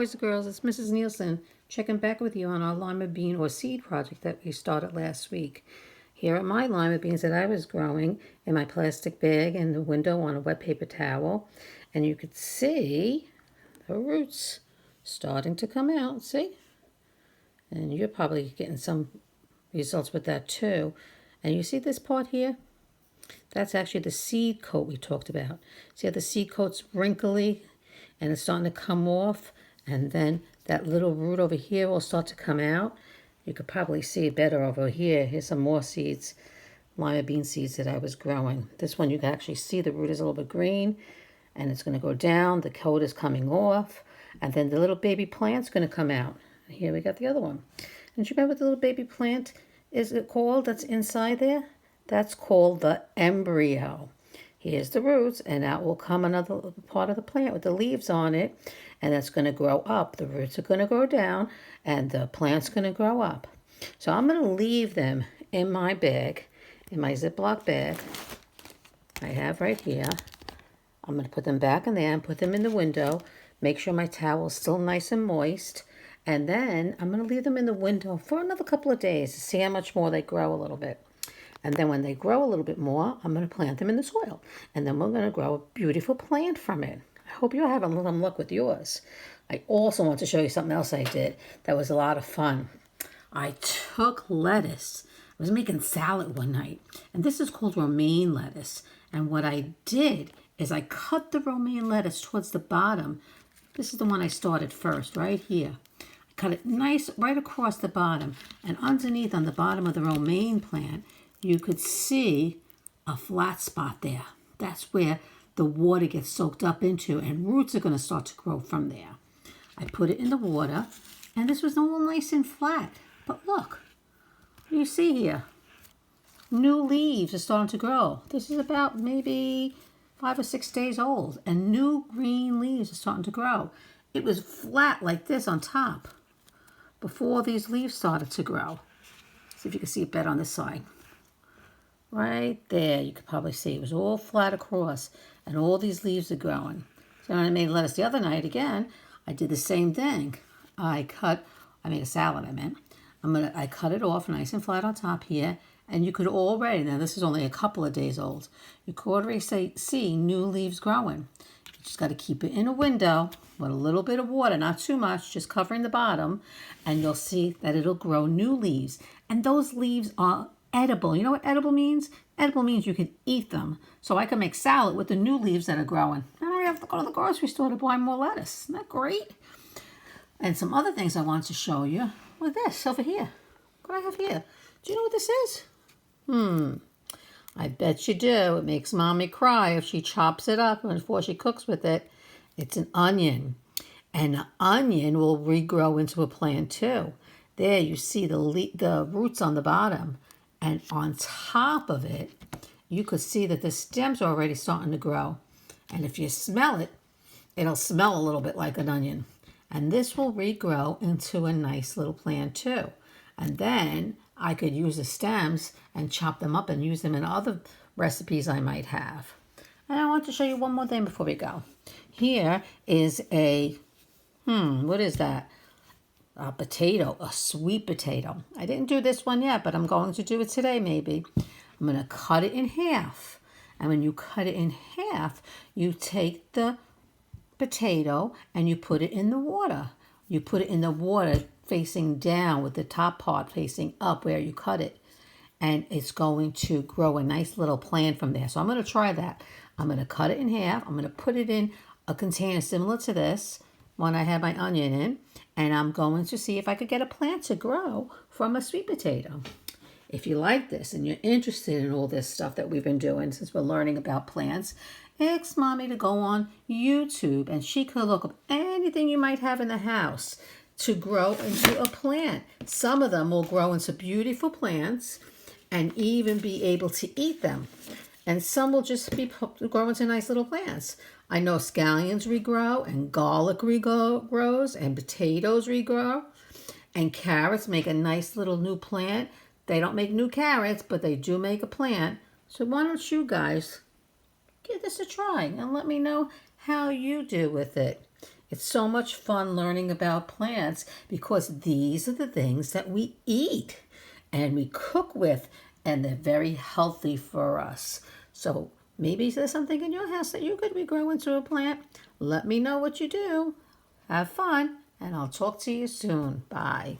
Boys and girls, it's Mrs. Nielsen checking back with you on our lima bean or seed project that we started last week. Here are my lima beans that I was growing in my plastic bag in the window on a wet paper towel. And you could see the roots starting to come out, see? And you're probably getting some results with that too. And you see this part here? That's actually the seed coat we talked about. See how the seed coat's wrinkly and it's starting to come off? And then that little root over here will start to come out. You could probably see it better over here. Here's some more seeds, lima bean seeds that I was growing. This one you can actually see the root is a little bit green and it's going to go down. The coat is coming off and then the little baby plant's going to come out. Here we got the other one. And do you remember what the little baby plant is it called that's inside there? That's called the embryo. Here's the roots, and out will come another part of the plant with the leaves on it, and that's going to grow up. The roots are going to grow down, and the plant's going to grow up. So I'm going to leave them in my bag, in my Ziploc bag I have right here. I'm going to put them back in there and put them in the window. Make sure my towel is still nice and moist. And then I'm going to leave them in the window for another couple of days to see how much more they grow a little bit. And then when they grow a little bit more, I'm going to plant them in the soil. And then we're going to grow a beautiful plant from it. I hope you're having some luck with yours. I also want to show you something else I did that was a lot of fun. I took lettuce. I was making salad one night. And this is called romaine lettuce. And what I did is I cut the romaine lettuce towards the bottom. This is the one I started first, right here. I cut it nice right across the bottom. And underneath on the bottom of the romaine plant, you could see a flat spot there. That's where the water gets soaked up into and roots are going to start to grow from there. I put it in the water and this was all nice and flat. But look, what do you see here? New leaves are starting to grow. This is about maybe 5 or 6 days old and new green leaves are starting to grow. It was flat like this on top before these leaves started to grow. See if you can see it better on this side. Right there, you could probably see it was all flat across and all these leaves are growing. So when I made lettuce the other night again, I did the same thing. I made a salad, I cut it off nice and flat on top here, and you could already, now this is only a couple of days old, you could already see new leaves growing. You just got to keep it in a window with a little bit of water, not too much, just covering the bottom, and you'll see that it'll grow new leaves. And those leaves are edible. You know what edible means? Edible means you can eat them. So I can make salad with the new leaves that are growing. I don't even have to go to the grocery store to buy more lettuce. Isn't that great? And some other things I want to show you. Look at this over here. What do I have here? Do you know what this is? I bet you do. It makes Mommy cry if she chops it up before she cooks with it. It's an onion. And the onion will regrow into a plant too. There you see the roots on the bottom. And on top of it, you could see that the stems are already starting to grow. And if you smell it, it'll smell a little bit like an onion. And this will regrow into a nice little plant too. And then I could use the stems and chop them up and use them in other recipes I might have. And I want to show you one more thing before we go. Here is what is that? A potato, a sweet potato. I didn't do this one yet, but I'm going to do it today maybe. I'm going to cut it in half. And when you cut it in half, you take the potato and you put it in the water. You put it in the water facing down with the top part facing up where you cut it. And it's going to grow a nice little plant from there. So I'm going to try that. I'm going to cut it in half. I'm going to put it in a container similar to this one I have my onion in. And I'm going to see if I could get a plant to grow from a sweet potato. If you like this and you're interested in all this stuff that we've been doing since we're learning about plants, ask Mommy to go on YouTube and she could look up anything you might have in the house to grow into a plant. Some of them will grow into beautiful plants and even be able to eat them. And some will just grow into nice little plants. I know scallions regrow and garlic regrows and potatoes regrow and carrots make a nice little new plant. They don't make new carrots, but they do make a plant. So why don't you guys give this a try and let me know how you do with it. It's so much fun learning about plants because these are the things that we eat and we cook with, and they're very healthy for us. So maybe there's something in your house that you could regrow into a plant. Let me know what you do. Have fun, and I'll talk to you soon. Bye.